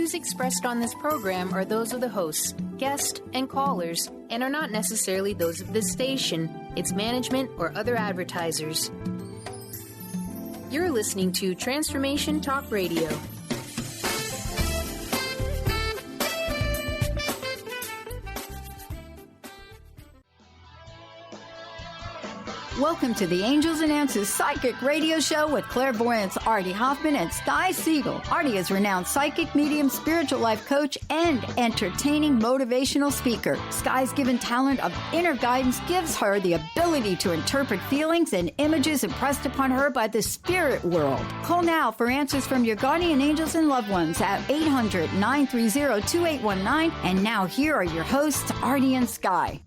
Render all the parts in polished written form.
views expressed on this program are those of the hosts, guests, and callers, and are not necessarily those of this station, its management, or other advertisers. You're listening to Transformation Talk Radio. Welcome to the Angels and Answers Psychic Radio Show with clairvoyants Artie Hoffman and Sky Siegell. Artie is renowned psychic, medium, spiritual life coach, and entertaining motivational speaker. Sky's given talent of inner guidance gives her the ability to interpret feelings and images impressed upon her by the spirit world. Call now for answers from your guardian angels and loved ones at 800-930-2819. And now here are your hosts, Artie and Sky.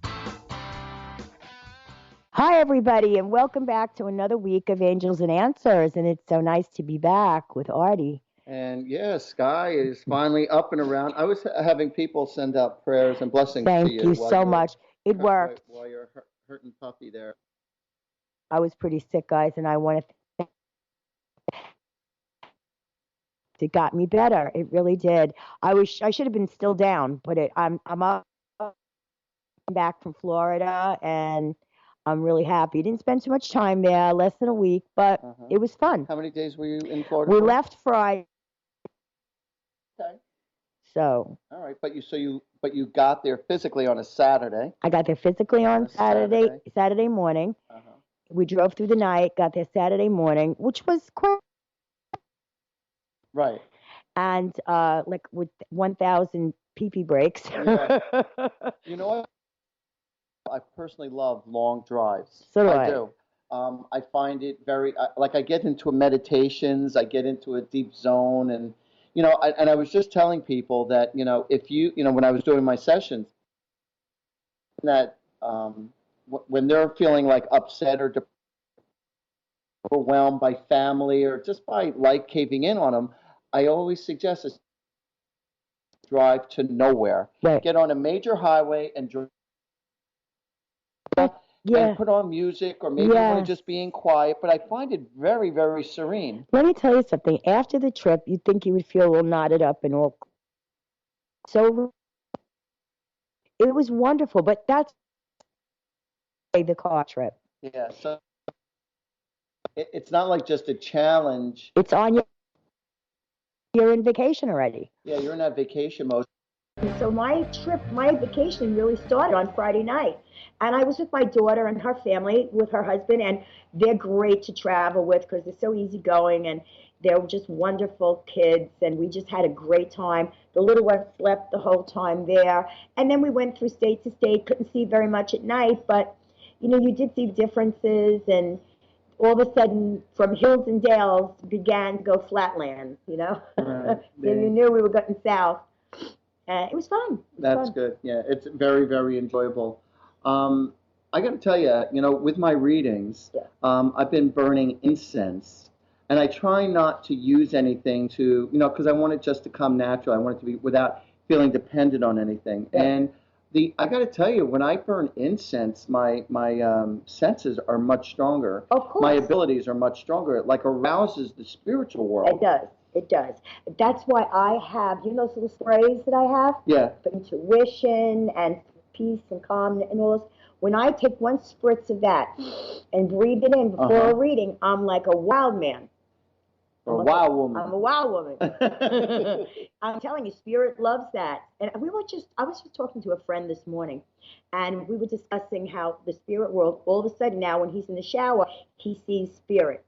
Hi, everybody, and welcome back to another week of Angels and Answers, and it's so nice to be back with Artie. And yeah, Sky is finally up and around. I was having people send out prayers and blessings to you. Thank you so much. It worked. While you're hurting puppy there. I was pretty sick, guys, and I want to it got me better. It really did. I should have been still down, but I'm up, back from Florida, and I'm really happy. Didn't spend too much time there, less than a week, but it was fun. How many days were you in Florida? We left Friday. Okay. So. All right, but you got there physically on a Saturday. I got there physically on Saturday morning. We drove through the night, got there Saturday morning, which was quite right. And like with 1,000 pee-pee breaks. Yeah. You know what? I personally love long drives. So do I do. I find it very, I get into meditations, I get into a deep zone, and, I was just telling people that, if when I was doing my sessions, that when they're feeling like upset or overwhelmed by family or just by life caving in on them, I always suggest a drive to nowhere. Right. Get on a major highway and drive. And put on music, or maybe want to just being quiet, but I find it very, very serene. Let me tell you something. After the trip, you'd think you would feel all knotted up and all. So it was wonderful, but that's the car trip. Yeah, so it's not like just a challenge. It's on you're in vacation already. Yeah, you're in that vacation mode. So my vacation really started on Friday night. And I was with my daughter and her family, with her husband, and they're great to travel with because they're so easygoing, and they're just wonderful kids, and we just had a great time. The little one slept the whole time there. And then we went through state to state, couldn't see very much at night, but, you did see differences, and all of a sudden, from hills and dales, began to go flatland, Right. So you knew we were getting south. It was fun. That's good. Yeah, it's very, very enjoyable. I got to tell you, with my readings, I've been burning incense, and I try not to use anything to, because I want it just to come natural. I want it to be without feeling dependent on anything. Yeah. And I got to tell you, when I burn incense, my senses are much stronger. Of course. My abilities are much stronger. It arouses the spiritual world. It does. It does. That's why I have, those little sprays that I have? Yeah. For intuition and peace and calm and all this. When I take one spritz of that and breathe it in before a reading, I'm like a wild man. Or a wild woman. I'm a wild woman. I'm telling you, spirit loves that. And I was just talking to a friend this morning, and we were discussing how the spirit world, all of a sudden now when he's in the shower, he sees spirit.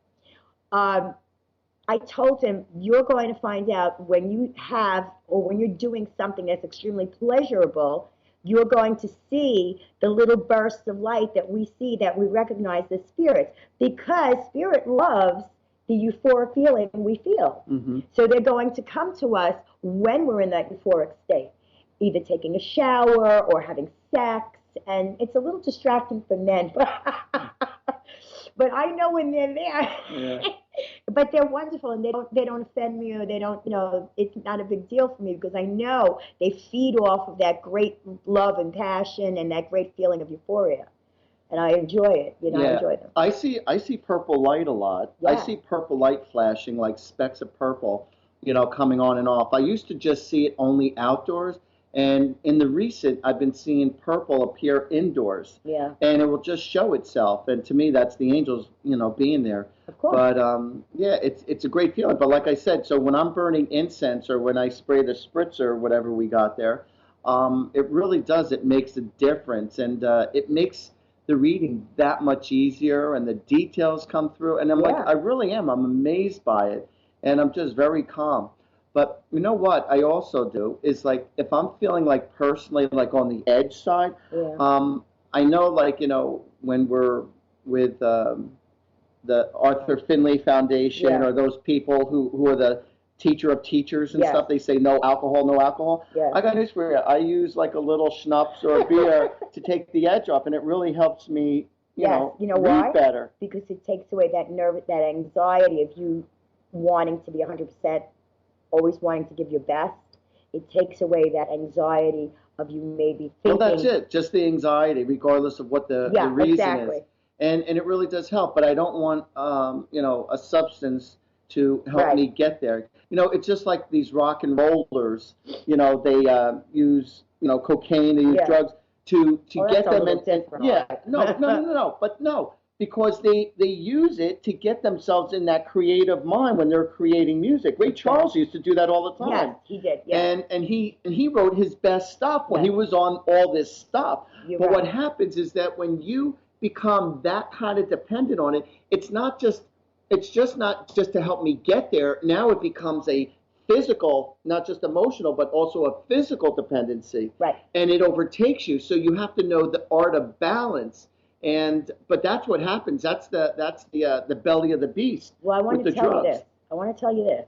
I told him, you're going to find out when you have, or when you're doing something that's extremely pleasurable, you're going to see the little bursts of light that we see, that we recognize as spirits, because spirit loves the euphoric feeling we feel. Mm-hmm. So they're going to come to us when we're in that euphoric state, either taking a shower or having sex, and it's a little distracting for men, but I know when they're there. Yeah. But they're wonderful, and they don't offend me, or they don't, it's not a big deal for me, because I know they feed off of that great love and passion and that great feeling of euphoria, and I enjoy it. I enjoy them. I see purple light a lot. Yeah. I see purple light flashing like specks of purple. coming on and off. I used to just see it only outdoors. And in the recent, I've been seeing purple appear indoors. Yeah. And it will just show itself. And to me, that's the angels, being there. Of course. But, yeah, it's a great feeling. But like I said, so when I'm burning incense or when I spray the spritzer or whatever we got there, it really does. It makes a difference. And it makes the reading that much easier. And the details come through. And I'm like, I really am. I'm amazed by it. And I'm just very calm. But you know what I also do is, like, if I'm feeling like personally like on the edge side, I know, like, when we're with the Arthur Finley Foundation or those people who are the teacher of teachers and stuff, they say no alcohol, no alcohol. Yes. I got news for you. I use like a little schnapps or a beer to take the edge off, and it really helps me, you know why? read better. Because it takes away that that anxiety of you wanting to be 100%. Always wanting to give your best. It takes away that anxiety of you maybe thinking. Well, that's it. Just the anxiety, regardless of what the reason is. And it really does help. But I don't want a substance to help me get there. It's just like these rock and rollers. They use cocaine, they use drugs to get them in. No. Because they use it to get themselves in that creative mind when they're creating music. Ray Charles used to do that all the time. Yes, he did. Yeah. And he wrote his best stuff when he was on all this stuff. What happens is that when you become that kind of dependent on it, it's just not just to help me get there. Now it becomes a physical, not just emotional, but also a physical dependency. Right. And it overtakes you. So you have to know the art of balance. But that's what happens. That's the belly of the beast. Well, I want to tell you this.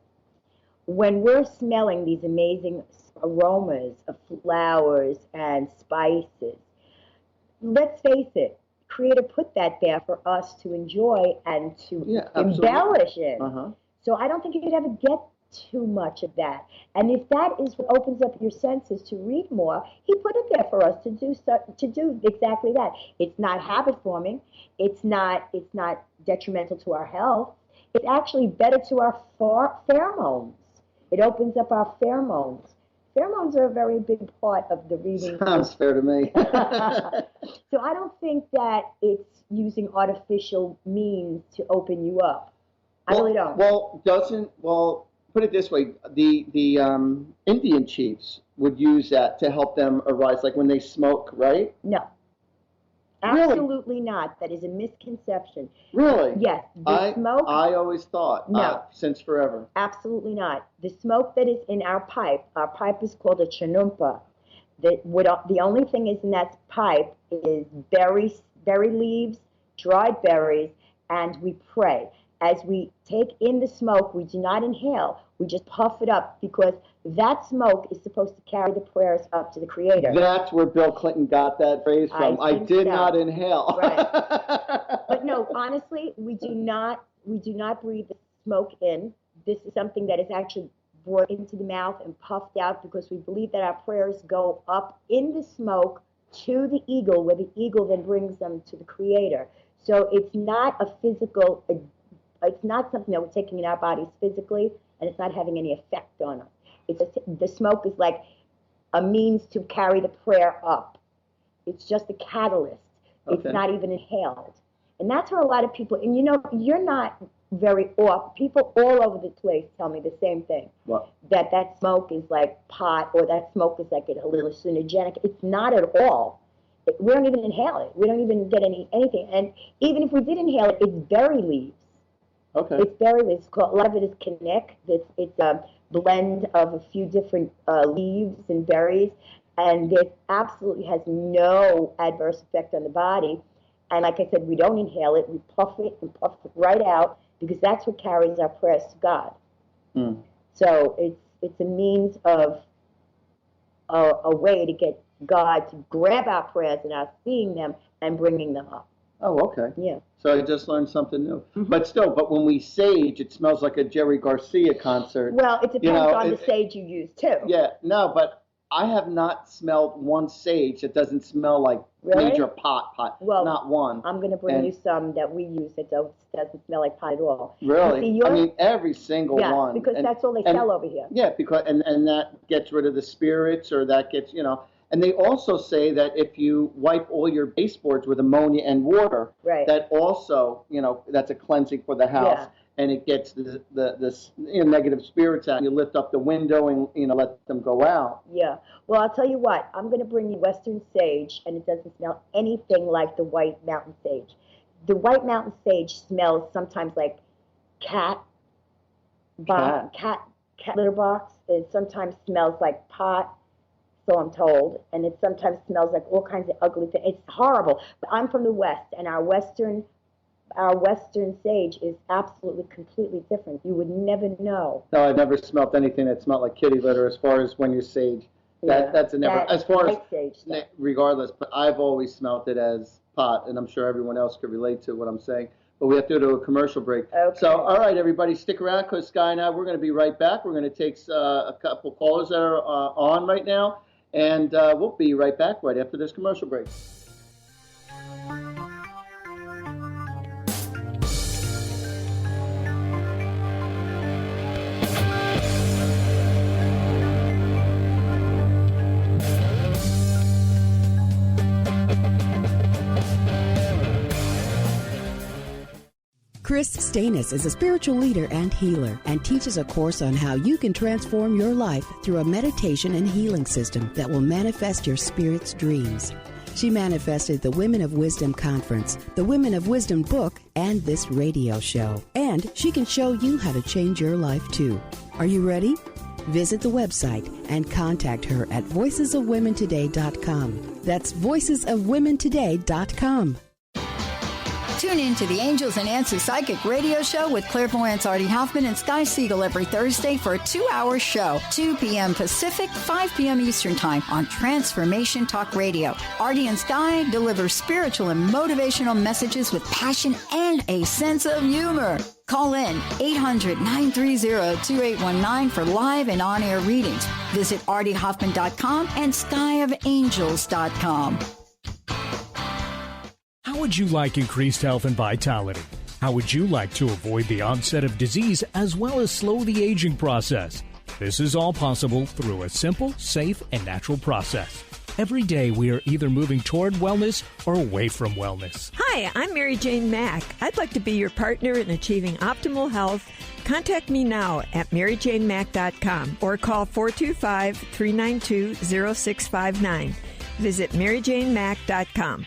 When we're smelling these amazing aromas of flowers and spices, let's face it, Creator put that there for us to enjoy and to embellish in. So I don't think you could ever get too much of that. And if that is what opens up your senses to read more, he put it there for us to do exactly that. It's not habit forming. It's not detrimental to our health. It's actually better to our pheromones. It opens up our pheromones. Pheromones are a very big part of the reading. Sounds fair to me. So I don't think that it's using artificial means to open you up. I really don't. Put it this way, the Indian chiefs would use that to help them arise, like when they smoke, right? No. Absolutely not. That is a misconception. Really? Yes. The smoke. I always thought. No. Since forever. Absolutely not. The smoke that is in our pipe is called a chanumpa. The only thing is in that pipe is berry leaves, dried berries, and we pray. As we take in the smoke, we do not inhale. We just puff it up because that smoke is supposed to carry the prayers up to the Creator. That's where Bill Clinton got that phrase from. I did not inhale. Right. But no, honestly, we do not breathe the smoke in. This is something that is actually brought into the mouth and puffed out because we believe that our prayers go up in the smoke to the eagle, where the eagle then brings them to the Creator. So it's not a physical. It's not something that we're taking in our bodies physically, and it's not having any effect on us. The smoke is like a means to carry the prayer up. It's just a catalyst. Okay. It's not even inhaled. And that's where a lot of people, and you're not very off. People all over the place tell me the same thing. What? That smoke is like pot, or that smoke is like a hallucinogenic. It's not at all. We don't even inhale it. We don't even get anything. And even if we did inhale it, it's berry leaves. Okay. It's berry leaves. A lot of it is kinnick. It's a blend of a few different leaves and berries, and it absolutely has no adverse effect on the body. And like I said, we don't inhale it. We puff it and puff it right out because that's what carries our prayers to God. So it's a means of a way to get God to grab our prayers and us seeing them and bringing them up. Oh, okay. Yeah. So I just learned something new. But when we sage, it smells like a Jerry Garcia concert. Well, it depends on the sage you use, too. Yeah, no, but I have not smelled one sage that doesn't smell like Really? major pot. Well, not one. I'm going to bring you some that we use that doesn't smell like pot at all. Really? You see, I mean, every single one. because that's all they sell over here. Yeah, because and that gets rid of the spirits, or that gets, And they also say that if you wipe all your baseboards with ammonia and water, right, that also, that's a cleansing for the house. Yeah. And it gets the negative spirits out. You lift up the window and let them go out. Yeah. Well, I'll tell you what. I'm going to bring you Western sage, and it doesn't smell anything like the white mountain sage. The white mountain sage smells sometimes like cat litter box. It sometimes smells like pot, so I'm told, and it sometimes smells like all kinds of ugly things. It's horrible. But I'm from the West, and our Western sage is absolutely completely different. You would never know. No, I've never smelled anything that smelled like kitty litter as far as when you're sage. That's a never. As far as sage regardless, but I've always smelled it as pot, and I'm sure everyone else could relate to what I'm saying. But we have to go to a commercial break. Okay. So, all right, everybody, stick around, because Sky and I, we're going to be right back. We're going to take a couple callers that are on right now, and we'll be right back right after this commercial break. Chris Stanis is a spiritual leader and healer and teaches a course on how you can transform your life through a meditation and healing system that will manifest your spirit's dreams. She manifested the Women of Wisdom Conference, the Women of Wisdom book, and this radio show. And she can show you how to change your life too. Are you ready? Visit the website and contact her at voicesofwomentoday.com. That's voicesofwomentoday.com. Tune in to the Angels and Answers Psychic Radio Show with clairvoyants Artie Hoffman and Sky Siegell every Thursday for a 2-hour show, 2 p.m. Pacific, 5 p.m. Eastern Time on Transformation Talk Radio. Artie and Sky deliver spiritual and motivational messages with passion and a sense of humor. Call in 800-930-2819 for live and on-air readings. Visit artiehoffman.com and skyofangels.com. How would you like increased health and vitality? How would you like to avoid the onset of disease as well as slow the aging process? This is all possible through a simple, safe, and natural process. Every day we are either moving toward wellness or away from wellness. Hi, I'm Mary Jane Mack. I'd like to be your partner in achieving optimal health. Contact me now at maryjanemack.com or call 425-392-0659. Visit maryjanemack.com.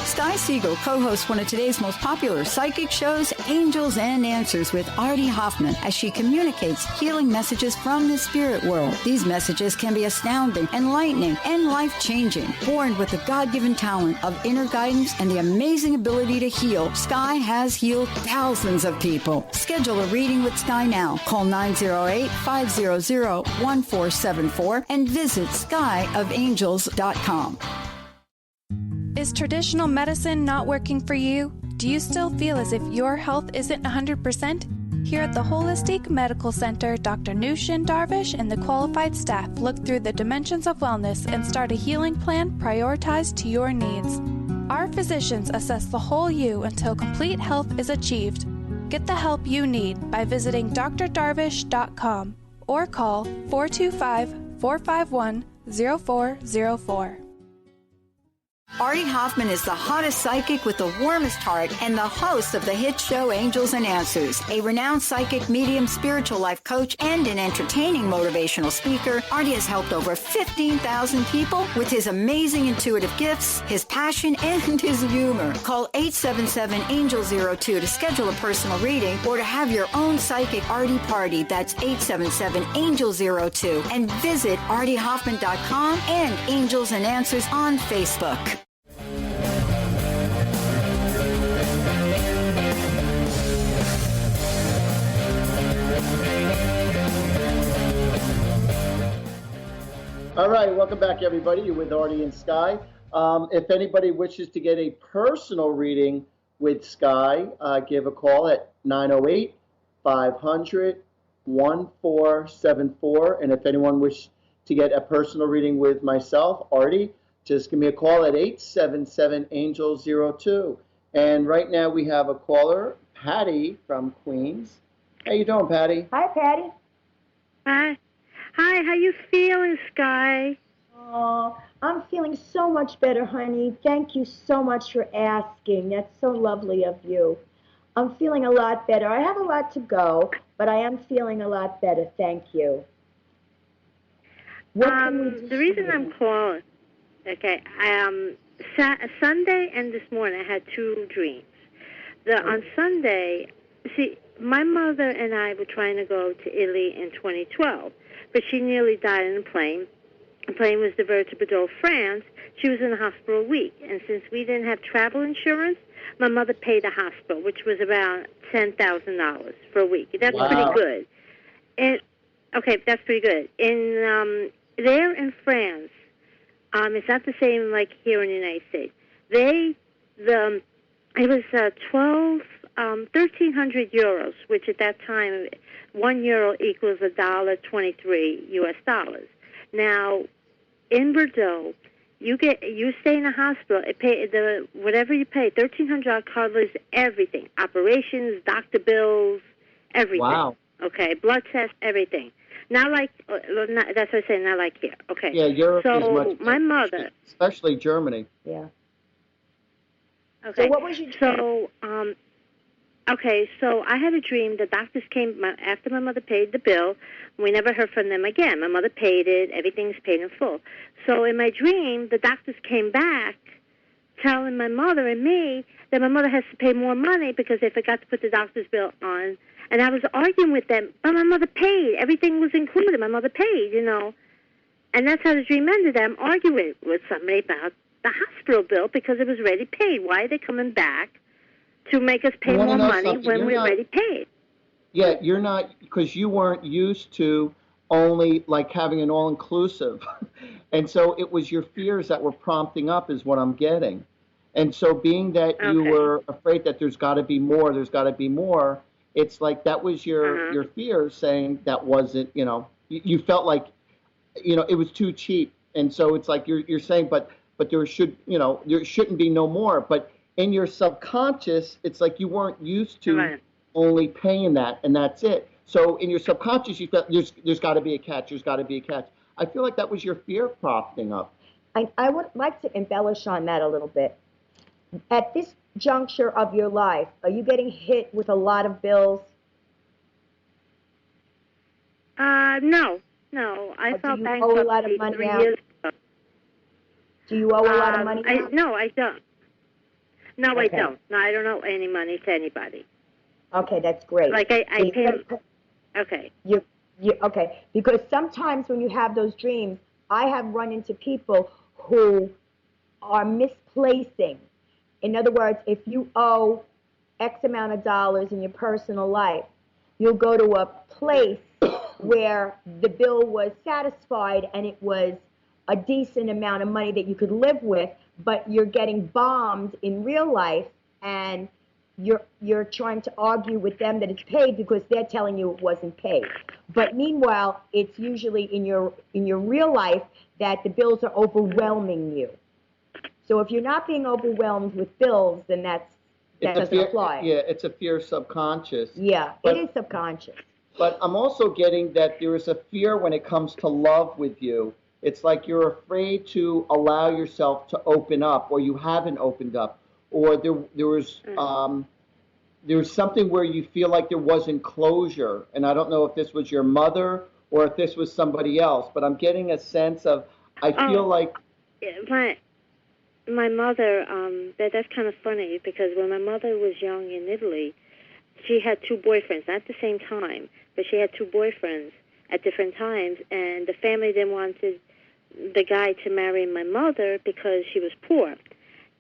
Sky Siegell co-hosts one of today's most popular psychic shows, Angels and Answers with Artie Hoffman, as she communicates healing messages from the spirit world. These messages can be astounding, enlightening, and life-changing. Born with the God-given talent of inner guidance and the amazing ability to heal, Sky has healed thousands of people. Schedule a reading with Sky now. Call 908-500-1474 and visit skyofangels.com. Is traditional medicine not working for you? Do you still feel as if your health isn't 100%? Here at the Holistic Medical Center, Dr. Nushin Darvish and the qualified staff look through the dimensions of wellness and start a healing plan prioritized to your needs. Our physicians assess the whole you until complete health is achieved. Get the help you need by visiting drdarvish.com or call 425-451-0404. Artie Hoffman is the hottest psychic with the warmest heart and the host of the hit show Angels and Answers. A renowned psychic, medium, spiritual life coach, and an entertaining motivational speaker, Artie has helped over 15,000 people with his amazing intuitive gifts, his passion, and his humor. Call 877-ANGEL-02 to schedule a personal reading or to have your own psychic Artie party. That's 877-ANGEL-02. And visit artiehoffman.com and Angels and Answers on Facebook. All right, welcome back, everybody. You're with Artie and Sky. If anybody wishes to get a personal reading with Sky, give a call at 908-500-1474. And if anyone wishes to get a personal reading with myself, Artie, just give me a call at 877-ANGEL-02. And right now we have a caller, Patty from Queens. How you doing, Patty? Hi, Patty. Hi. Hi, how you feeling, Sky? Oh, I'm feeling so much better, honey. Thank you so much for asking. That's so lovely of you. I'm feeling a lot better. I have a lot to go, but I am feeling a lot better. Thank you. What can we do? The reason I'm calling, okay, Sunday and this morning I had two dreams. On Sunday, see, my mother and I were trying to go to Italy in 2012, but she nearly died in a plane. The plane was diverted to Bordeaux, France. She was in the hospital a week, and since we didn't have travel insurance, my mother paid the hospital, which was about $10,000 for a week. That's pretty good. And okay, that's pretty good. In there in France, it's not the same like here in the United States. It was 1,300 euros, which at that time, 1 euro equals $1.23 US dollars. Now, in Bordeaux, you stay in a hospital. Whatever you pay, $1,300 covers everything: operations, doctor bills, everything. Wow. Okay, blood tests, everything. Not like that's what I say. Not like here. Okay. Yeah, Europe is much. So my mother, especially Germany. Yeah. Okay. So what was your dream? Okay, so I had a dream. The doctors came after my mother paid the bill. We never heard from them again. My mother paid it. Everything's paid in full. So in my dream, the doctors came back telling my mother and me that my mother has to pay more money because they forgot to put the doctor's bill on. And I was arguing with them, but my mother paid. Everything was included. My mother paid, you know. And that's how the dream ended. I'm arguing with somebody about the hospital bill because it was already paid. Why are they coming back to make us pay more money when we already paid? Yeah, you're not, because you weren't used to only like having an all-inclusive. And so it was your fears that were prompting up is what I'm getting. And so being that you were afraid that there's got to be more, it's like that was your fear saying that wasn't, you felt like, it was too cheap. And so it's like you're saying, but there shouldn't be no more. But in your subconscious, it's like you weren't used to only paying that, and that's it. So in your subconscious, you felt there's got to be a catch. There's got to be a catch. I feel like that was your fear prompting up. I would like to embellish on that a little bit. At this juncture of your life, are you getting hit with a lot of bills? No. I felt bankrupt a lot of money 3 out? years ago. Do you owe a lot of money out? No, I don't. No, I don't. No, I don't owe any money to anybody. Okay, that's great. Like I pay. Okay. Okay, because sometimes when you have those dreams, I have run into people who are misplacing. In other words, if you owe X amount of dollars in your personal life, you'll go to a place where the bill was satisfied and it was a decent amount of money that you could live with, but you're getting bombed in real life and you're trying to argue with them that it's paid because they're telling you it wasn't paid. But meanwhile, it's usually in your real life that the bills are overwhelming you. So if you're not being overwhelmed with bills, then that doesn't apply. Yeah, it's a fear subconscious. Yeah, it is subconscious. But I'm also getting that there is a fear when it comes to love with you. It's like you're afraid to allow yourself to open up, or you haven't opened up, or there was something where you feel like there wasn't closure. And I don't know if this was your mother or if this was somebody else, but I'm getting a sense of, I feel like... My mother, that's kind of funny, because when my mother was young in Italy, she had two boyfriends, not at the same time, but she had two boyfriends at different times, and the family didn't want the guy to marry my mother because she was poor.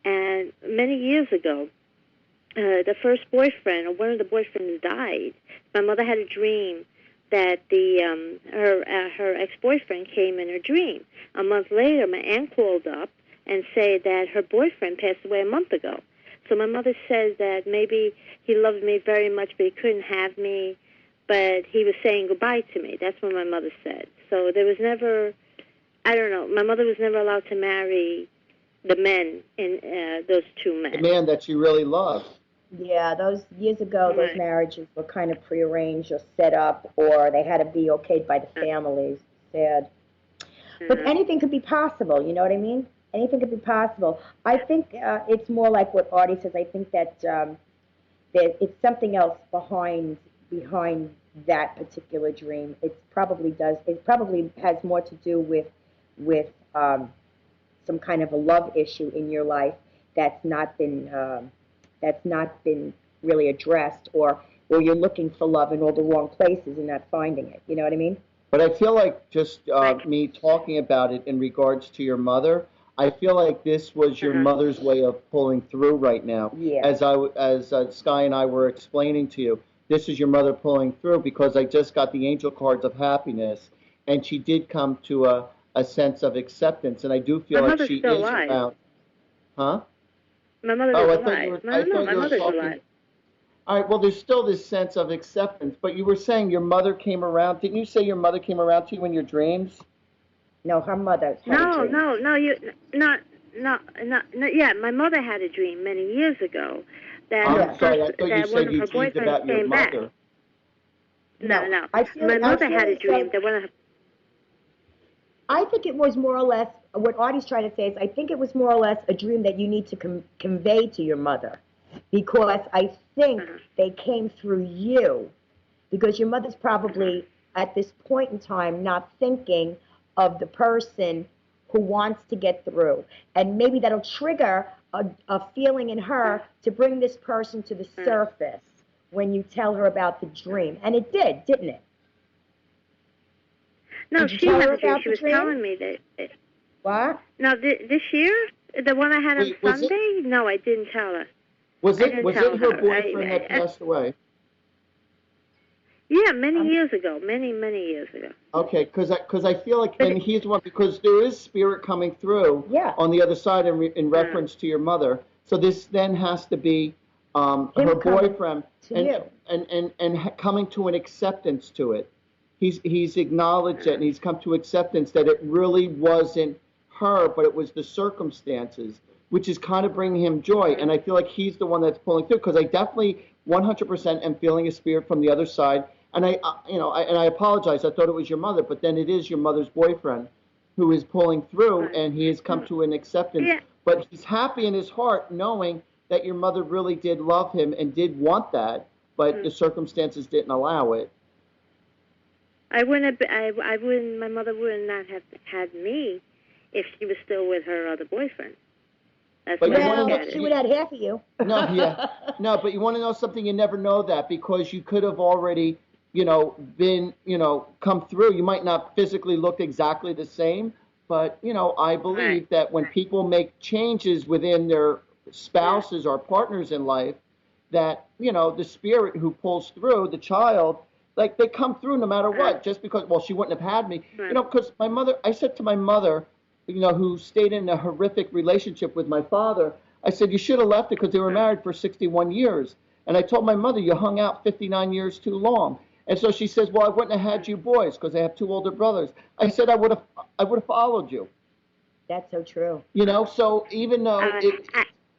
And many years ago, the first boyfriend, or one of the boyfriends, died. My mother had a dream that her ex-boyfriend came in her dream. A month later, my aunt called up and said that her boyfriend passed away a month ago. So my mother says that maybe he loved me very much, but he couldn't have me, but he was saying goodbye to me. That's what my mother said. So there was never I don't know. My mother was never allowed to marry the men in those two men. The man that she really loved. Yeah, those years ago, those Right. marriages were kind of prearranged or set up, or they had to be okayed by the families. Sad. But anything could be possible, you know what I mean? Anything could be possible. I think it's more like what Artie says. I think that it's something else behind that particular dream. It probably has more to do with some kind of a love issue in your life that's not been really addressed, or you're looking for love in all the wrong places and not finding it. You know what I mean? But I feel like just me talking about it in regards to your mother, I feel like this was your mother's way of pulling through right now. Yeah. As Sky and I were explaining to you, this is your mother pulling through, because I just got the angel cards of happiness, and she did come to a sense of acceptance, and I do feel like she is around. Huh? My mother is alive. My mother's alive. All right, well, there's still this sense of acceptance, but you were saying your mother came around. Didn't you say your mother came around to you in your dreams? No, her mother. No. Yeah, my mother had a dream many years ago that I'm sorry, I thought you one said of you her dreamed about boyfriends your came back. mother. No. My mother had a dream that one of her. I think it was more or less, what Artie's trying to say is, I think it was more or less a dream that you need to convey to your mother, because I think they came through you, because your mother's probably at this point in time not thinking of the person who wants to get through, and maybe that'll trigger a feeling in her to bring this person to the surface when you tell her about the dream. And it did, didn't it? No, she had a dream. She was telling me that. What? No, this year, the one I had on Sunday. No, I didn't tell her. Was it her boyfriend that passed away? Yeah, many years ago. Many years ago. Okay, because I feel like, and he's one, because there is spirit coming through on the other side in reference to your mother. So this then has to be her boyfriend and coming to an acceptance to it. He's acknowledged it, and he's come to acceptance that it really wasn't her, but it was the circumstances, which is kind of bringing him joy. And I feel like he's the one that's pulling through, because I definitely 100% am feeling a spirit from the other side. And I apologize. I thought it was your mother, but then it is your mother's boyfriend who is pulling through, and he has come to an acceptance. Yeah. But he's happy in his heart knowing that your mother really did love him and did want that, but the circumstances didn't allow it. I wouldn't. My mother would not have had me if she was still with her other boyfriend. That's she would have had half of you. No, but you want to know something? You never know that, because you could have already, been, come through. You might not physically look exactly the same, but I believe that when people make changes within their spouses or partners in life, that the spirit who pulls through the child. Like, they come through no matter what, just because, she wouldn't have had me. Because my mother, I said to my mother, who stayed in a horrific relationship with my father, I said, you should have left it, because they were married for 61 years. And I told my mother, you hung out 59 years too long. And so she says, well, I wouldn't have had you boys, because I have two older brothers. I said, I would have followed you. That's so true. So even though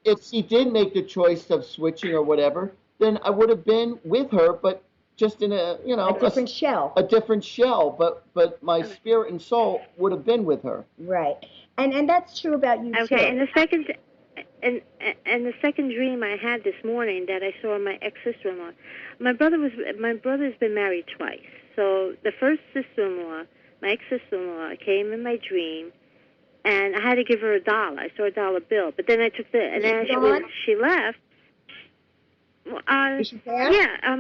if she did make the choice of switching or whatever, then I would have been with her, but just in a different shell. A different shell, but my spirit and soul would have been with her. Right, and that's true about you too. Okay, and the second dream I had this morning that I saw my ex-sister-in-law. My brother's been married twice. So the first sister-in-law, my ex-sister-in-law, came in my dream, and I had to give her $1. I saw a $1 bill, but then I took and then she left. Is she there? Yeah,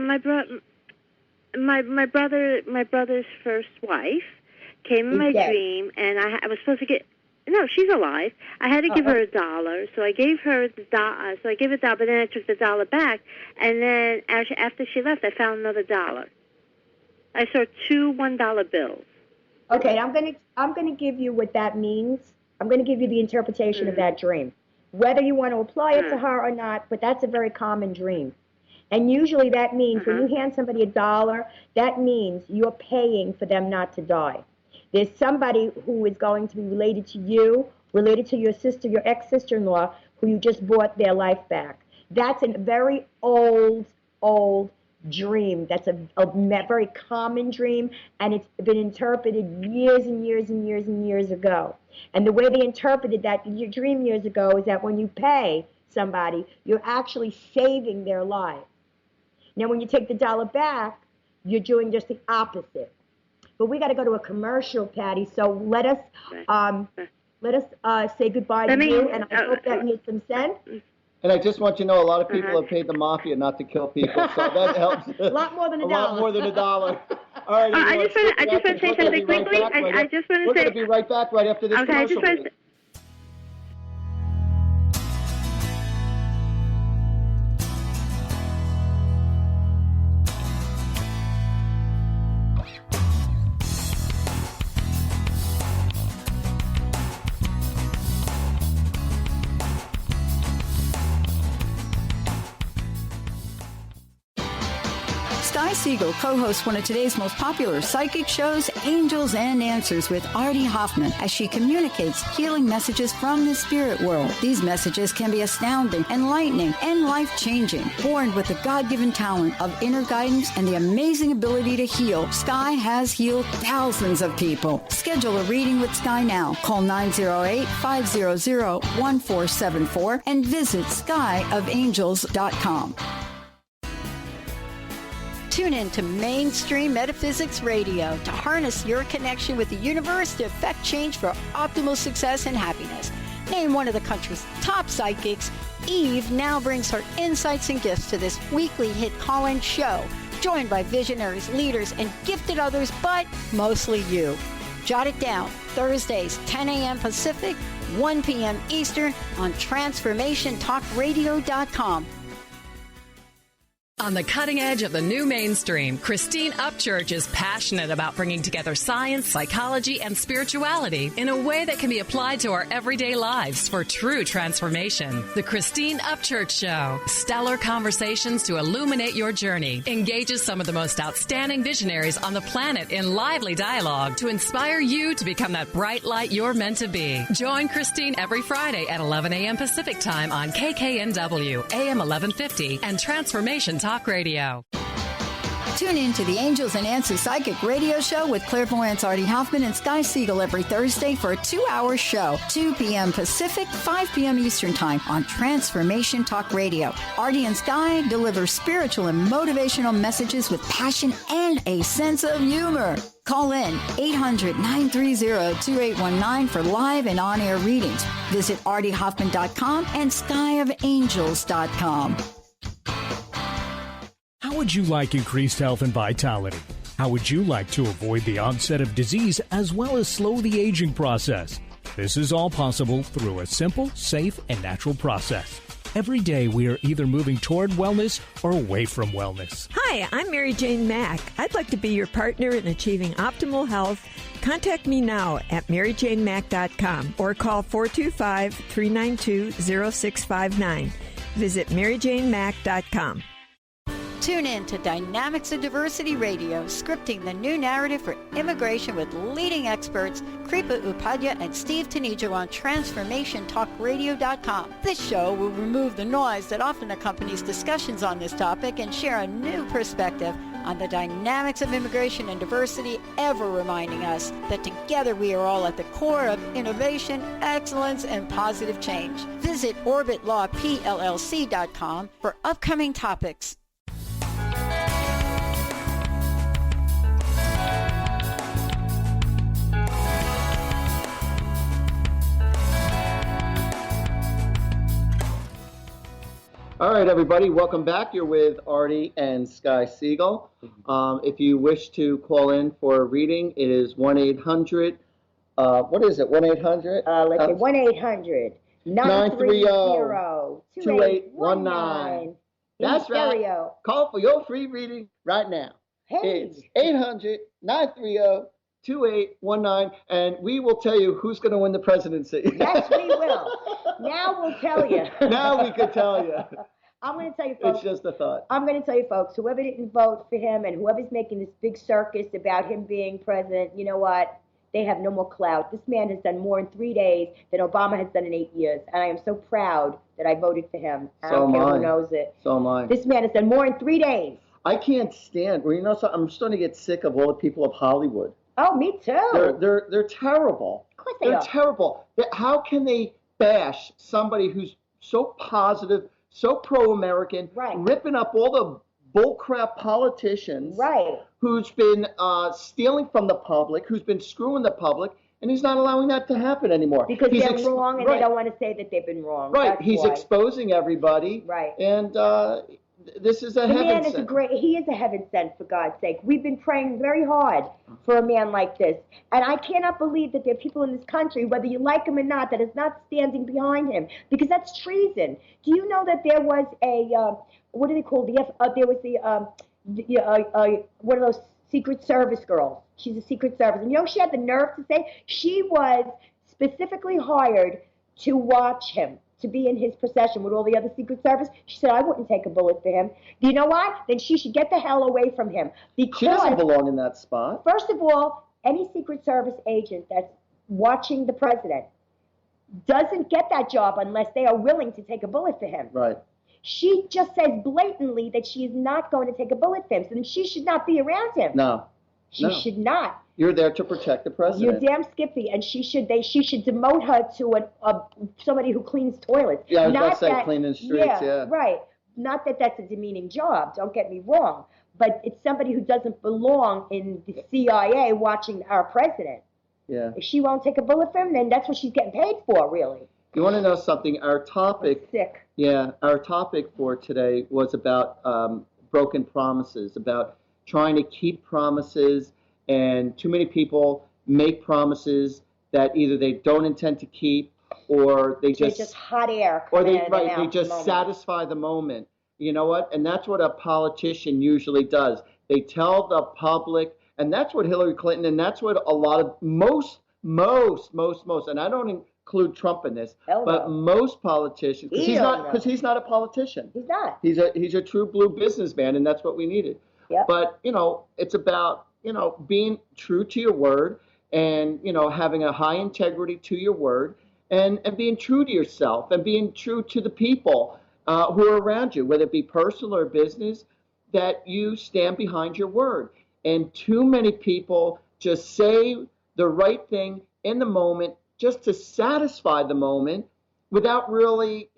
my brother's first wife came in my dream, and I was supposed to get. No, she's alive. I had to give her $1, so I gave her the $1. So I gave $1, but then I took the $1 back, and then after she left, I found another $1. I saw two $1 bills. Okay, I'm gonna give you what that means. I'm gonna give you the interpretation of that dream, whether you want to apply it to her or not. But that's a very common dream. And usually that means when you hand somebody $1, that means you're paying for them not to die. There's somebody who is going to be related to you, related to your sister, your ex-sister-in-law, who you just bought their life back. That's a very old dream. That's a very common dream, and it's been interpreted years and years and years and years ago. And the way they interpreted that dream years ago is that when you pay somebody, you're actually saving their life. Now, when you take the dollar back, you're doing just the opposite. But we got to go to a commercial, Patty. So let us say goodbye to you, and I hope that made some sense. And I just want you to know, a lot of people have paid the mafia not to kill people, so that helps. A lot more than $1. A lot more than $1. All right, I just want to say something quickly. I just want to say. We're going to be right back right after this commercial break. Siegell co-hosts one of today's most popular psychic shows, Angels and Answers, with Artie Hoffman, as she communicates healing messages from the spirit world. These messages can be astounding, enlightening, and life-changing. Born with the God-given talent of inner guidance and the amazing ability to heal, Sky has healed thousands of people. Schedule a reading with Sky now. Call 908-500-1474 and visit skyofangels.com. Tune in to Mainstream Metaphysics Radio to harness your connection with the universe to effect change for optimal success and happiness. Named one of the country's top psychics, Eve now brings her insights and gifts to this weekly hit call-in show, joined by visionaries, leaders, and gifted others, but mostly you. Jot it down. Thursdays, 10 a.m. Pacific, 1 p.m. Eastern on TransformationTalkRadio.com. On the cutting edge of the new mainstream, Christine Upchurch is passionate about bringing together science, psychology, and spirituality in a way that can be applied to our everyday lives for true transformation. The Christine Upchurch Show, stellar conversations to illuminate your journey, engages some of the most outstanding visionaries on the planet in lively dialogue to inspire you to become that bright light you're meant to be. Join Christine every Friday at 11 a.m. Pacific Time on KKNW, AM 1150, and Transformation Talk Radio. Tune in to the Angels and Answers Psychic Radio Show with clairvoyants Artie Hoffman and Sky Siegell every Thursday for a 2-hour show, 2 p.m. Pacific, 5 p.m. Eastern Time on Transformation Talk Radio. Artie and Sky deliver spiritual and motivational messages with passion and a sense of humor. Call in 800-930-2819 for live and on-air readings. Visit artiehoffman.com and skyofangels.com. How would you like increased health and vitality? How would you like to avoid the onset of disease as well as slow the aging process? This is all possible through a simple, safe, and natural process. Every day we are either moving toward wellness or away from wellness. Hi, I'm Mary Jane Mack. I'd like to be your partner in achieving optimal health. Contact me now at maryjanemack.com or call 425-392-0659. Visit maryjanemack.com. Tune in to Dynamics of Diversity Radio, scripting the new narrative for immigration with leading experts Kripa Upadhyaya and Steve Tanijo on TransformationTalkRadio.com. This show will remove the noise that often accompanies discussions on this topic and share a new perspective on the dynamics of immigration and diversity, ever reminding us that together we are all at the core of innovation, excellence, and positive change. Visit OrbitLawPLLC.com for upcoming topics. All right, everybody, welcome back. You're with Artie and Sky Siegell. If you wish to call in for a reading, it is 1-800, what is it, 1-800? Let's say 1-800-930-2819. That's right. Call for your free reading right now. Hey. It's 800-930-2819, and we will tell you who's going to win the presidency. Yes, we will. Now we'll tell you. Now we could tell you. I'm going to tell you, folks. It's just a thought. I'm going to tell you, folks, whoever didn't vote for him and whoever's making this big circus about him being president, you know what? they have no more clout. This man has done more in 3 days than Obama has done in 8 years, and I am so proud that I voted for him. I don't care who knows it. So am I. This man has done more in 3 days. I can't stand. Well, I'm starting to get sick of all the people of Hollywood. Oh, me too. They're terrible. Of course they are. They're terrible. How can they bash somebody who's so positive, so pro-American, ripping up all the bullcrap politicians, who's been stealing from the public, who's been screwing the public, and he's not allowing that to happen anymore. Because they're wrong, and they don't want to say that they've been wrong. Right. That's He's why. exposing everybody. Right. And this is a heaven sent. He is a heaven sent, for God's sake. We've been praying very hard for a man like this. And I cannot believe that there are people in this country, whether you like him or not, that is not standing behind him, because that's treason. Do you know that there was a, what do they call there was one of those Secret Service girls. She's a Secret Service. And you know, she had the nerve to say she was specifically hired to watch him, to be in his procession with all the other Secret Service. She said, I wouldn't take a bullet for him. Do you know why? Then she should get the hell away from him. Because, she doesn't belong in that spot. First of all, any Secret Service agent that's watching the president doesn't get that job unless they are willing to take a bullet for him. Right. She just says blatantly that she is not going to take a bullet for him, so then she should not be around him. No. She should not. You're there to protect the president. You're damn skippy, and she should demote her to somebody who cleans toilets. Yeah, I was about to say cleaning streets, yeah. Right. Not that that's a demeaning job, don't get me wrong, but it's somebody who doesn't belong in the CIA watching our president. Yeah. If she won't take a bullet for him, then that's what she's getting paid for, really. You want to know something? Our topic, our topic for today was about broken promises, about trying to keep promises, and too many people make promises that either they don't intend to keep, or they're just hot air, or they just satisfy the moment. You know what? And that's what a politician usually does. They tell the public, and that's what Hillary Clinton, and that's what a lot of most, and I don't include Trump in this, but most politicians, because he's not a politician. He's not. He's a true blue businessman, and that's what we needed. Yep. But it's about being true to your word, and having a high integrity to your word, and being true to yourself, and being true to the people who are around you, whether it be personal or business, that you stand behind your word. And too many people just say the right thing in the moment, just to satisfy the moment, without really,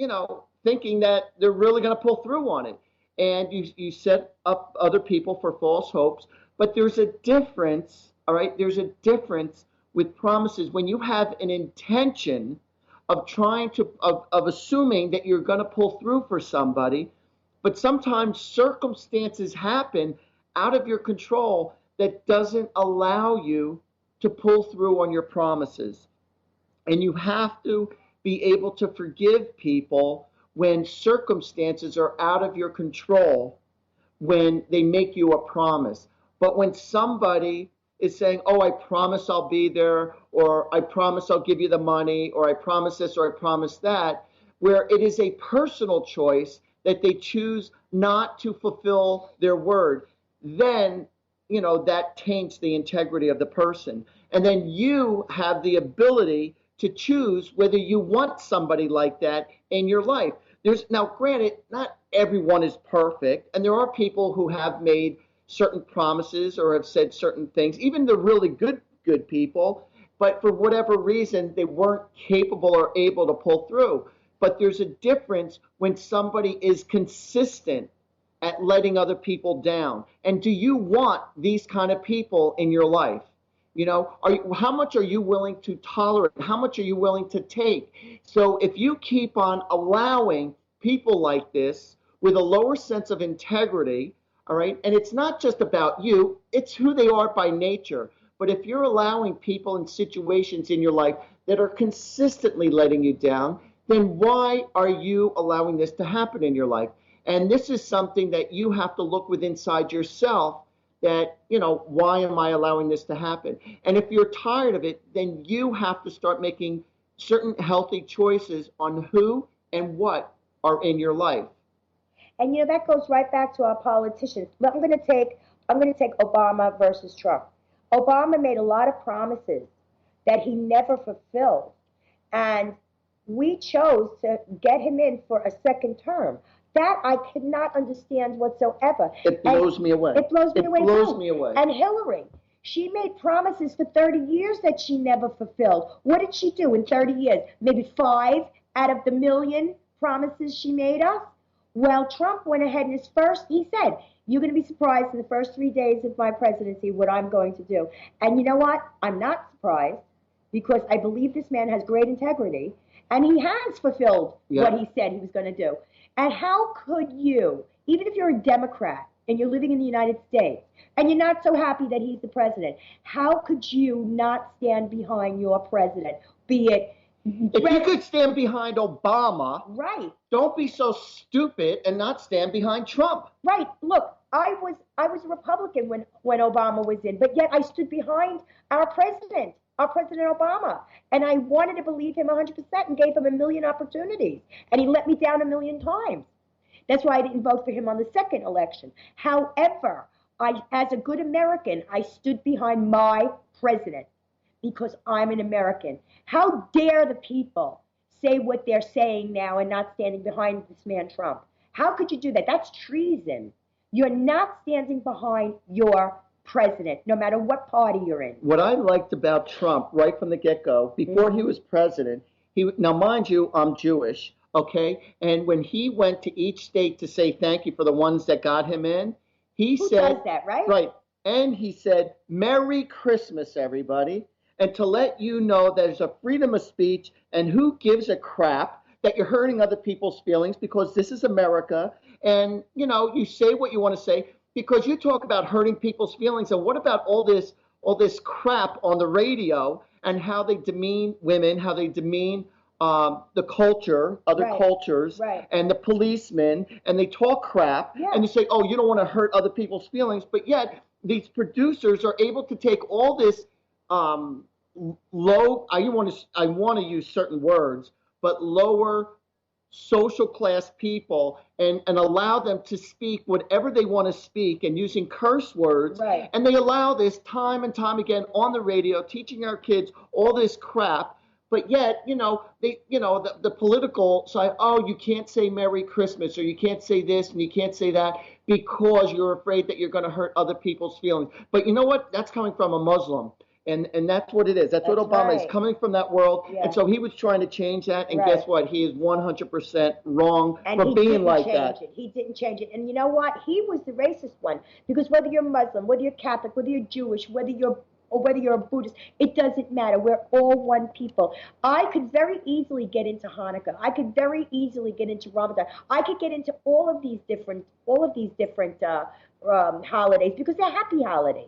thinking that they're really going to pull through on it. And you set up other people for false hopes. But there's a difference, all right? There's a difference with promises when you have an intention of trying to, of assuming that you're going to pull through for somebody, but sometimes circumstances happen out of your control that doesn't allow you to pull through on your promises. And you have to be able to forgive people when circumstances are out of your control, when they make you a promise. But when somebody is saying, oh, I promise I'll be there, or I promise I'll give you the money, or I promise this, or I promise that, where it is a personal choice that they choose not to fulfill their word, then, that taints the integrity of the person. And then you have the ability to choose whether you want somebody like that in your life. Now, granted, not everyone is perfect, and there are people who have made certain promises or have said certain things, even the really good people, but for whatever reason, they weren't capable or able to pull through. But there's a difference when somebody is consistent at letting other people down. And do you want these kind of people in your life? How much are you willing to tolerate? How much are you willing to take? So if you keep on allowing people like this with a lower sense of integrity, all right, and it's not just about you, it's who they are by nature. But if you're allowing people in situations in your life that are consistently letting you down, then why are you allowing this to happen in your life? And this is something that you have to look within inside yourself, that, why am I allowing this to happen? And if you're tired of it, then you have to start making certain healthy choices on who and what are in your life. And that goes right back to our politicians. But I'm going to take Obama versus Trump. Obama made a lot of promises that he never fulfilled. And we chose to get him in for a second term. That I cannot understand whatsoever. It blows me away. It blows me away. It blows me away. And Hillary, she made promises for 30 years that she never fulfilled. What did she do in 30 years? Maybe 5 out of the million promises she made us? Well, Trump went ahead and he said, you're going to be surprised in the first 3 days of my presidency what I'm going to do. And you know what? I'm not surprised because I believe this man has great integrity and he has fulfilled what he said he was going to do. And how could you, even if you're a Democrat and you're living in the United States and you're not so happy that he's the president, how could you not stand behind your president, be it if you could stand behind Obama, right? Don't be so stupid and not stand behind Trump. Right. Look, I was a Republican when Obama was in, but yet I stood behind our President Obama, and I wanted to believe him 100% and gave him a million opportunities, and he let me down a million times. That's why I didn't vote for him on the second election. However, as a good American, I stood behind my president because I'm an American. How dare the people say what they're saying now and not standing behind this man Trump? How could you do that? That's treason. You're not standing behind your president, no matter what party you're in. What I liked about Trump right from the get-go, before he was president, now mind you, I'm Jewish, okay? And when he went to each state to say thank you for the ones that got him in, he Who said... does that, right? Right. And he said, Merry Christmas, everybody. And to let you know there's a freedom of speech, and who gives a crap that you're hurting other people's feelings, because this is America. And, you know, you say what you want to say, because you talk about hurting people's feelings. And what about all this crap on the radio and how they demean women, how they demean the culture, other cultures, and the policemen, and they talk crap, and they say, oh, you don't want to hurt other people's feelings. But yet these producers are able to take all this low, I want to use certain words, but lower social class people and allow them to speak whatever they want to speak and using curse words. Right. And they allow this time and time again on the radio, teaching our kids all this crap. But yet, the political side, oh, you can't say Merry Christmas, or you can't say this and you can't say that because you're afraid that you're going to hurt other people's feelings. But you know what? That's coming from a Muslim. And that's what it is. That's what Obama is, coming from that world. Yeah. And so he was trying to change that. And guess what? He is 100% wrong for being like that. He didn't change it. And you know what? He was the racist one. Because whether you're Muslim, whether you're Catholic, whether you're Jewish, whether you're a Buddhist, it doesn't matter. We're all one people. I could very easily get into Hanukkah. I could very easily get into Ramadan. I could get into all of these different holidays because they're happy holidays.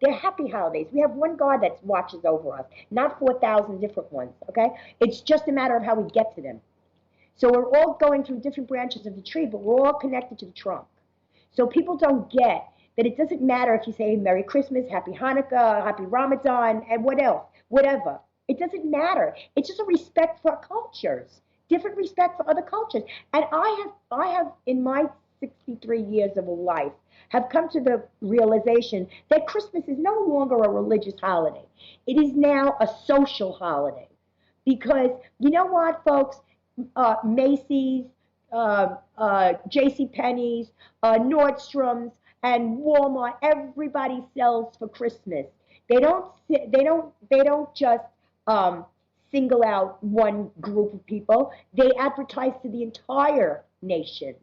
They're happy holidays. We have one God that watches over us, not 4,000 different ones, okay? It's just a matter of how we get to them. So we're all going through different branches of the tree, but we're all connected to the trunk. So people don't get that it doesn't matter if you say Merry Christmas, Happy Hanukkah, Happy Ramadan, and what else, whatever. It doesn't matter. It's just a respect for cultures, different respect for other cultures. And I have in my 63 years of life, have come to the realization that Christmas is no longer a religious holiday. It is now a social holiday. Because you know what, folks? Macy's, JCPenney's, Nordstrom's, and Walmart, everybody sells for Christmas. They don't just single out one group of people. They advertise to the entire nation.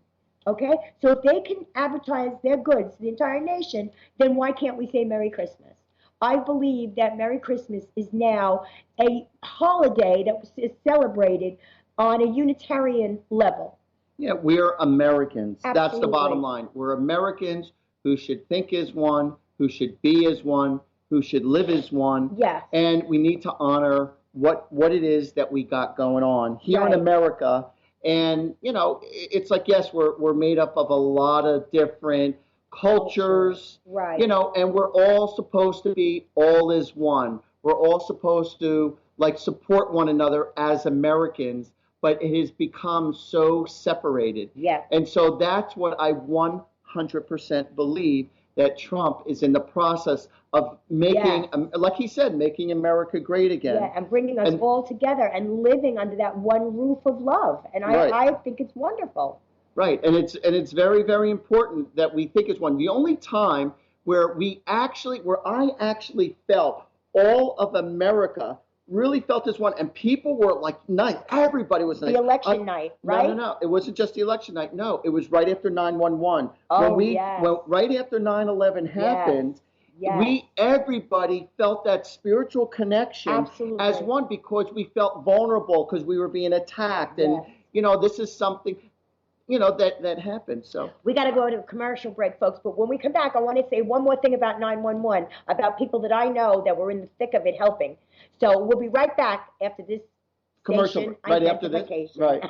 Okay? So if they can advertise their goods to the entire nation, then why can't we say Merry Christmas? I believe that Merry Christmas is now a holiday that is celebrated on a Unitarian level. Yeah, we're Americans. Absolutely. That's the bottom line. We're Americans who should think as one, who should be as one, who should live as one. Yes. And we need to honor what it is that we got going on here in America. And, it's like, yes, we're made up of a lot of different cultures, right? And we're all supposed to be all as one. We're all supposed to, support one another as Americans, but it has become so separated. Yeah. And so that's what I 100% believe, that Trump is in the process of making, like he said, making America great again. Yeah, and bringing us all together and living under that one roof of love. And I think it's wonderful. Right, and it's very, very important that we think it's one. The only time where I actually felt all of America really felt as one, and people were like nice. Everybody was nice. The election night, right? No. It wasn't just the election night. No, it was right after 9/11. Oh, Right after 9/11 happened, everybody felt that spiritual connection as one, because we felt vulnerable because we were being attacked, and this is something. That happened. So we got to go to a commercial break, folks. But when we come back, I want to say one more thing about 911, about people that I know that were in the thick of it helping. So we'll be right back after this commercial. Right after this. Right.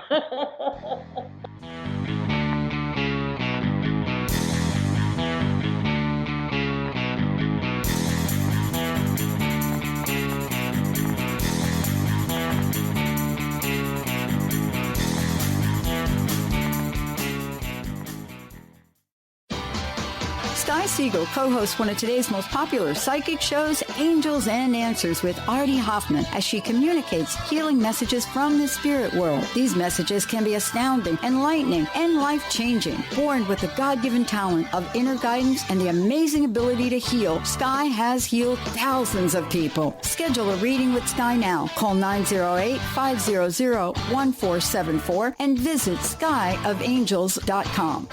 Sky Siegell co-hosts one of today's most popular psychic shows, Angels and Answers, with Artie Hoffman, as she communicates healing messages from the spirit world. These messages can be astounding, enlightening, and life-changing. Born with the God-given talent of inner guidance and the amazing ability to heal, Sky has healed thousands of people. Schedule a reading with Sky now. Call 908-500-1474 and visit skyofangels.com.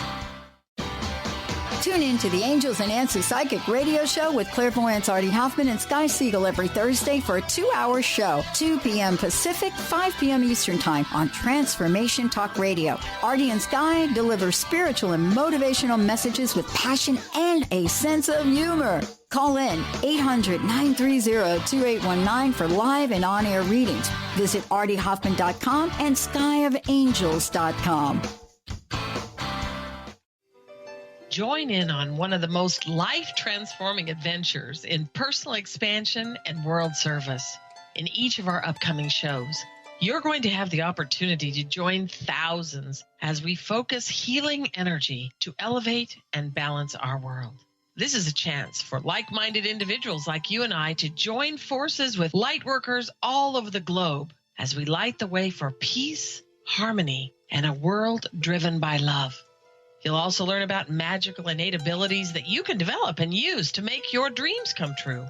Tune in to the Angels and Answers Psychic Radio Show with clairvoyants Artie Hoffman and Sky Siegell every Thursday for a 2-hour show, 2 p.m. Pacific, 5 p.m. Eastern Time on Transformation Talk Radio. Artie and Sky deliver spiritual and motivational messages with passion and a sense of humor. Call in 800-930-2819 for live and on-air readings. Visit artiehoffman.com and skyofangels.com. Join in on one of the most life-transforming adventures in personal expansion and world service. In each of our upcoming shows, you're going to have the opportunity to join thousands as we focus healing energy to elevate and balance our world. This is a chance for like-minded individuals like you and I to join forces with light workers all over the globe as we light the way for peace, harmony, and a world driven by love. You'll also learn about magical innate abilities that you can develop and use to make your dreams come true.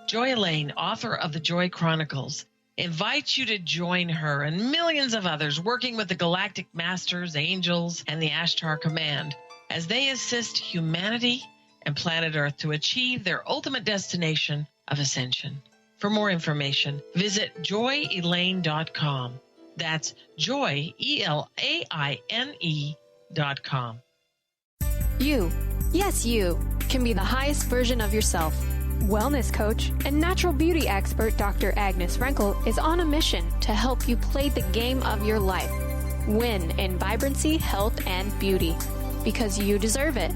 Joy Elaine, author of the Joy Chronicles, invites you to join her and millions of others working with the Galactic Masters, Angels, and the Ashtar Command as they assist humanity and planet Earth to achieve their ultimate destination of ascension. For more information, visit joyelaine.com. That's joy, ELAINE.com. You, yes you, can be the highest version of yourself. Wellness coach and natural beauty expert Dr. Agnes Frenkel is on a mission to help you play the game of your life. Win in vibrancy, health, and beauty. Because you deserve it.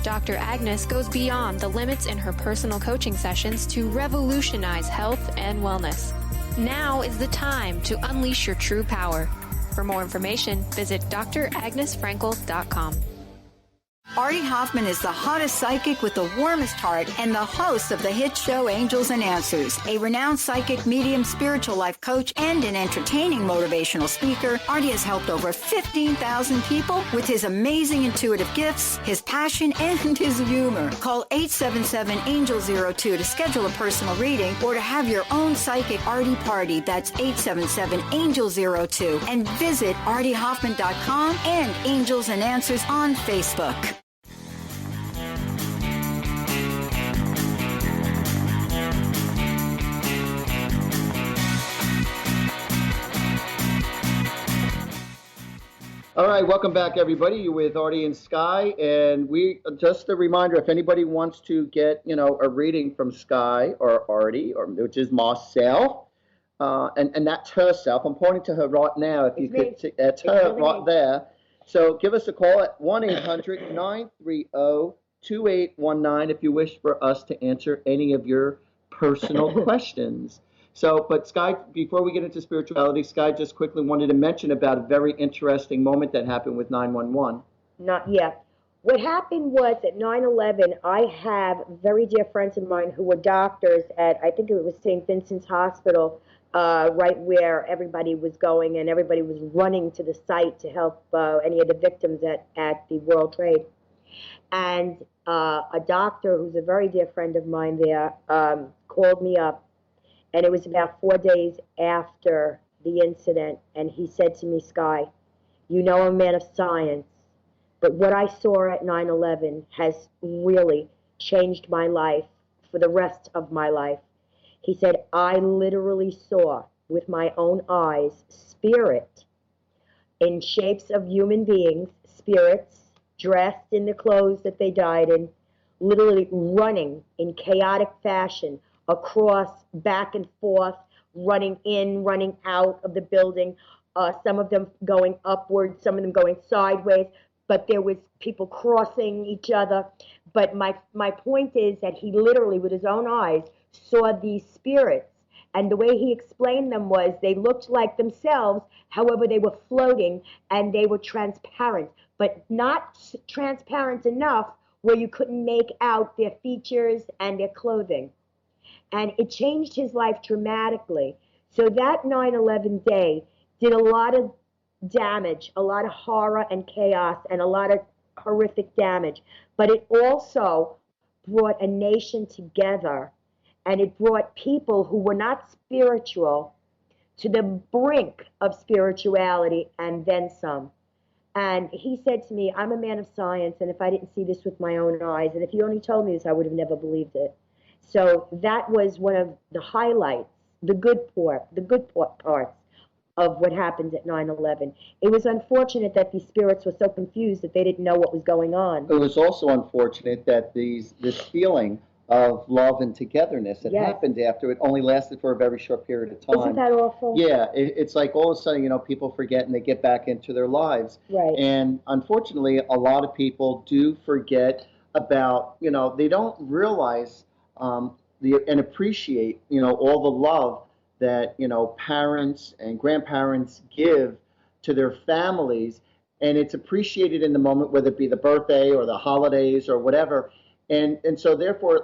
Dr. Agnes goes beyond the limits in her personal coaching sessions to revolutionize health and wellness. Now is the time to unleash your true power. For more information, visit dragnesfrankel.com. Artie Hoffman is the hottest psychic with the warmest heart and the host of the hit show Angels and Answers. A renowned psychic, medium, spiritual life coach, and an entertaining motivational speaker, Artie has helped over 15,000 people with his amazing intuitive gifts, his passion, and his humor. Call 877-ANGEL-02 to schedule a personal reading or to have your own psychic Artie party. That's 877-ANGEL-02. And visit artiehoffman.com and Angels and Answers on Facebook. All right, welcome back, everybody. You're with Artie and Sky, and just a reminder: if anybody wants to get, a reading from Sky or Artie, or which is myself, and that's herself. I'm pointing to her right now. If you could, that's her right there. So give us a call at 1-800-930-2819 if you wish for us to answer any of your personal questions. So, but Sky, before we get into spirituality, Sky just quickly wanted to mention about a very interesting moment that happened with 911. Not yet. What happened was at 9/11, I have very dear friends of mine who were doctors at, I think it was St. Vincent's Hospital, right where everybody was going, and everybody was running to the site to help any of the victims at the World Trade. And a doctor who's a very dear friend of mine there called me up, and it was about 4 days after the incident, and he said to me, Sky, you know I'm a man of science, but what I saw at 9/11 has really changed my life for the rest of my life. He said, I literally saw with my own eyes spirit in shapes of human beings, spirits dressed in the clothes that they died in, literally running in chaotic fashion across, back and forth, running in, running out of the building, some of them going upward, some of them going sideways, but there was people crossing each other. But my point is that he literally, with his own eyes, saw these spirits. And the way he explained them was they looked like themselves, however, they were floating and they were transparent, but not transparent enough where you couldn't make out their features and their clothing. And it changed his life dramatically. So that 9/11 day did a lot of damage, a lot of horror and chaos, and a lot of horrific damage. But it also brought a nation together, and it brought people who were not spiritual to the brink of spirituality and then some. And he said to me, I'm a man of science, and if I didn't see this with my own eyes, and if you only told me this, I would have never believed it. So that was one of the highlights, the good parts of what happened at 9/11. It was unfortunate that these spirits were so confused that they didn't know what was going on. It was also unfortunate that this feeling of love and togetherness that happened after it only lasted for a very short period of time. Isn't that awful? Yeah, it's like all of a sudden, people forget and they get back into their lives. Right. And unfortunately, a lot of people do forget about, they don't realize and appreciate, all the love that, parents and grandparents give to their families. And it's appreciated in the moment, whether it be the birthday or the holidays or whatever. And so therefore,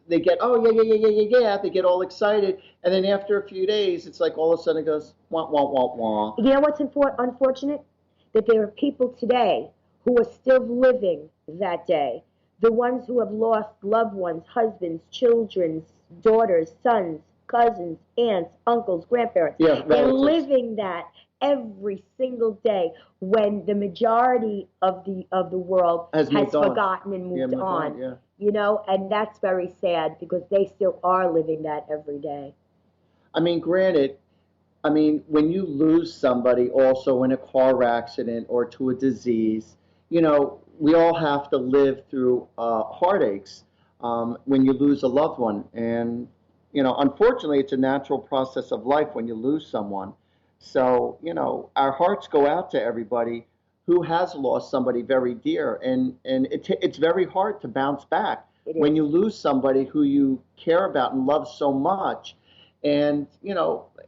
they get, yeah, they get all excited. And then after a few days, it's like all of a sudden it goes, wah, wah, wah, wah. You know what's unfortunate? That there are people today who are still living that day. The ones who have lost loved ones, husbands, children, daughters, sons, cousins, aunts, uncles, grandparents. Yeah, they're living that every single day when the majority of the world has forgotten and moved on. Yeah. And that's very sad because they still are living that every day. Granted, when you lose somebody also in a car accident or to a disease, we all have to live through heartaches when you lose a loved one. And, unfortunately, it's a natural process of life when you lose someone. So, our hearts go out to everybody who has lost somebody very dear. And it's very hard to bounce back when you lose somebody who you care about and love so much. And,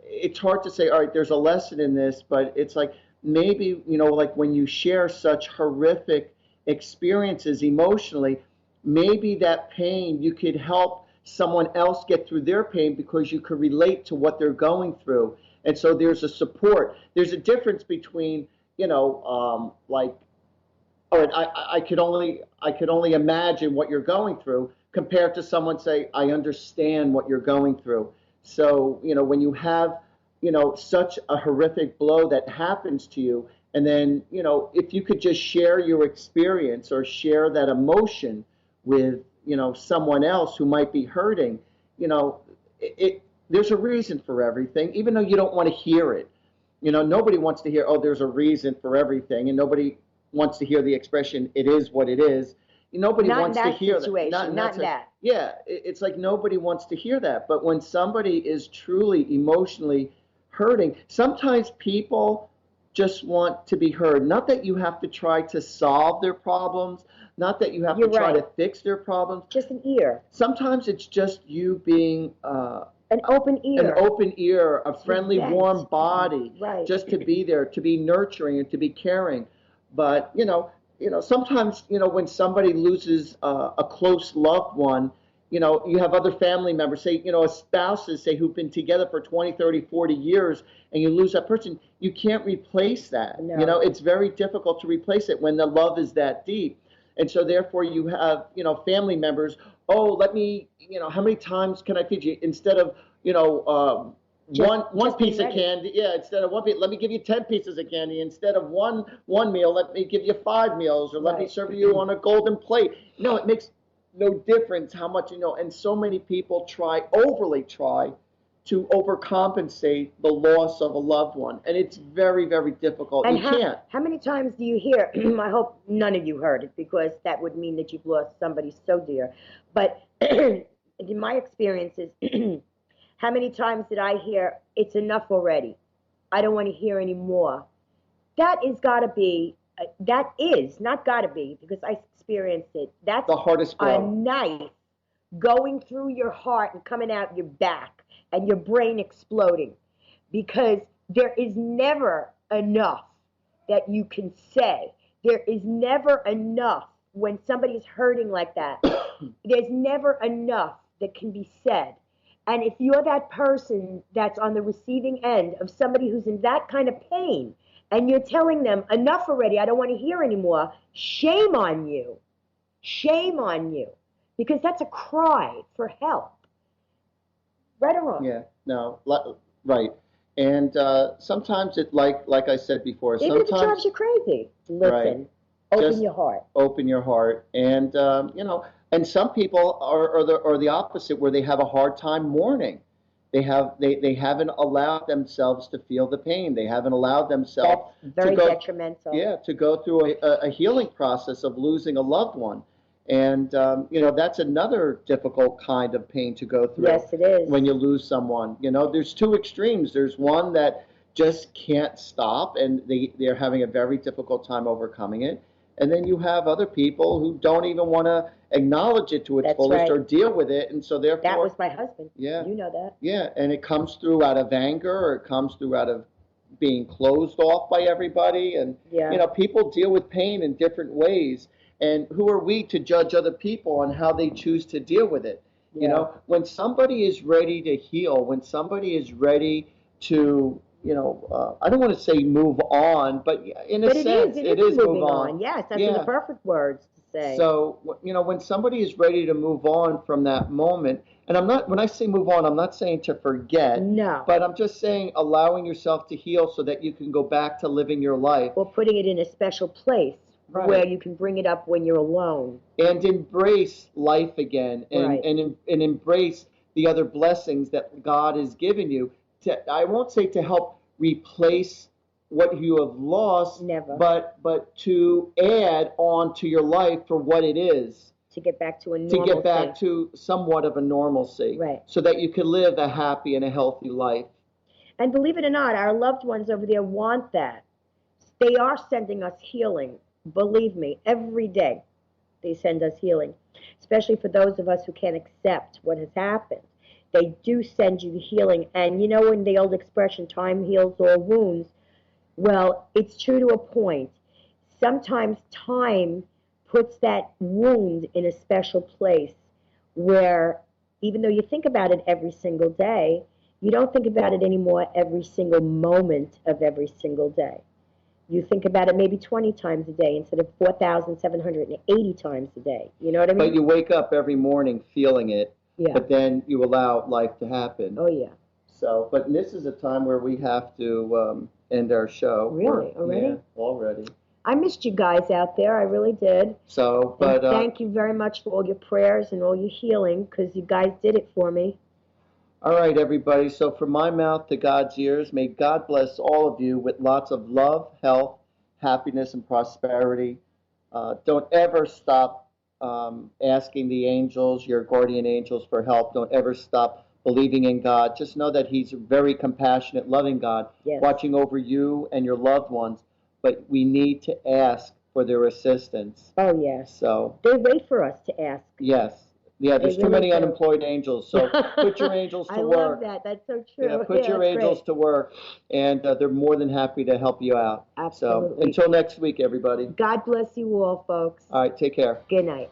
it's hard to say, all right, there's a lesson in this, but it's like maybe, when you share such horrific experiences emotionally, maybe that pain, you could help someone else get through their pain because you could relate to what they're going through. And so there's a support. There's a difference between, all right, I could only imagine what you're going through compared to someone say, I understand what you're going through. So, when you have, such a horrific blow that happens to you, and then, if you could just share your experience or share that emotion with, someone else who might be hurting, there's a reason for everything, even though you don't want to hear it. Nobody wants to hear, oh, there's a reason for everything, and nobody wants to hear the expression, it is what it is. Nobody wants to hear that. Not that. Yeah, it's like nobody wants to hear that. But when somebody is truly emotionally hurting, sometimes people just want to be heard. Not that you have to try to solve their problems, not that you have to try to fix their problems. Just an ear. Sometimes it's just you being an open ear, a friendly, warm body, just to be there, to be nurturing and to be caring. But, sometimes, when somebody loses a close loved one, you have other family members, say, spouses, say, who've been together for 20, 30, 40 years, and you lose that person, you can't replace that. No. It's very difficult to replace it when the love is that deep. And so therefore you have, family members, oh, let me, how many times can I feed you? Instead of, one piece of candy, instead of one piece, let me give you 10 pieces of candy. Instead of one meal, let me give you 5 meals, or let me serve you on a golden plate. It makes no difference how much, and so many people overly try to overcompensate the loss of a loved one. And it's very, very difficult. And you can't. How many times do you hear, I hope none of you heard it, because that would mean that you've lost somebody so dear. But in my experiences, how many times did I hear, it's enough already, I don't want to hear any more? That is not gotta be, because I experienced it. That's the hardest blow. A knife going through your heart and coming out your back and your brain exploding, because there is never enough that you can say. There is never enough when somebody's hurting like that. There's never enough that can be said. And if you're that person that's on the receiving end of somebody who's in that kind of pain, and you're telling them, enough already, I don't want to hear anymore, shame on you. Shame on you. Because that's a cry for help. Right or wrong? Yeah, no, right. And sometimes it, like I said before, even if it drives you crazy, listen, open your heart. Open your heart. And, and some people are the opposite, where they have a hard time mourning. They haven't allowed themselves to feel the pain. They haven't allowed themselves detrimental. Yeah, to go through a healing process of losing a loved one. And, that's another difficult kind of pain to go through. Yes, it is. When you lose someone. There's two extremes. There's one that just can't stop, and they're having a very difficult time overcoming it. And then you have other people who don't even want to acknowledge it to its fullest or deal with it. And so therefore... That was my husband. Yeah. You know that. Yeah, and it comes through out of anger, or it comes through out of being closed off by everybody. And, people deal with pain in different ways. And who are we to judge other people on how they choose to deal with it? Yeah. When somebody is ready to heal, when somebody is ready to... I don't want to say move on, but in a sense, it is move on. Yes, that's the perfect words to say. So, when somebody is ready to move on from that moment, and when I say move on, I'm not saying to forget. No. But I'm just saying allowing yourself to heal so that you can go back to living your life. Or putting it in a special place where you can bring it up when you're alone. And embrace life again, and embrace the other blessings that God has given you. I won't say to help replace what you have lost, never, but to add on to your life for what it is. To get back to a normalcy. To get back to somewhat of a normalcy. Right. So that you can live a happy and a healthy life. And believe it or not, our loved ones over there want that. They are sending us healing. Believe me, every day they send us healing. Especially for those of us who can't accept what has happened. They do send you healing. And in the old expression, time heals all wounds, well, it's true to a point. Sometimes time puts that wound in a special place where, even though you think about it every single day, you don't think about it anymore every single moment of every single day. You think about it maybe 20 times a day instead of 4,780 times a day. You know what I mean? But you wake up every morning feeling it. Yeah. But then you allow life to happen. Oh, yeah. So, but this is a time where we have to end our show. Really? Already? Yeah, already. I missed you guys out there. I really did. So, but... And thank you very much for all your prayers and all your healing, because you guys did it for me. All right, everybody. So from my mouth to God's ears, may God bless all of you with lots of love, health, happiness, and prosperity. Don't ever stop asking the angels, your guardian angels, for help. Don't ever stop believing in God. Just know that He's a very compassionate, loving God, watching over you and your loved ones. But we need to ask for their assistance. Oh, yes. So they wait for us to ask. Yes. Yeah, there's They too really many do. unemployed angels, so put your angels to I work. love that. That's so true. Yeah, put your that's angels great. to work, and they're more than happy to help you out. Absolutely. So until next week, everybody. God bless you all, folks. All right, take care. Good night.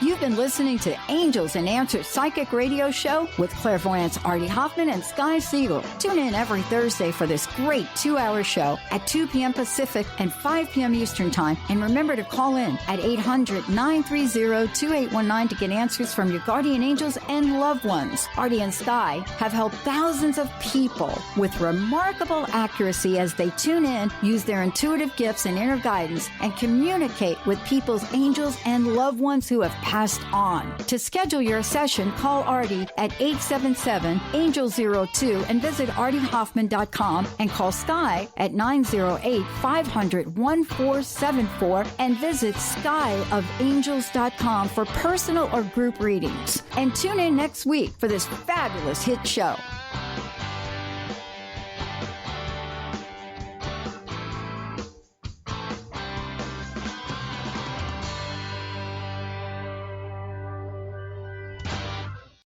You've been listening to Angels and Answers Psychic Radio Show with clairvoyants Artie Hoffman and Sky Siegell. Tune in every Thursday for this great 2-hour show at 2 p.m. Pacific and 5 p.m. Eastern Time. And remember to call in at 800-930-2819 to get answers from your guardian angels and loved ones. Artie and Sky have helped thousands of people with remarkable accuracy as they tune in, use their intuitive gifts and inner guidance, and communicate with people's angels and loved ones who have passed on. To schedule your session, call Artie at 877-ANGEL-02 and visit artiehoffman.com, and call Sky at 908-500-1474 and visit skyofangels.com for personal or group readings. And tune in next week for this fabulous hit show.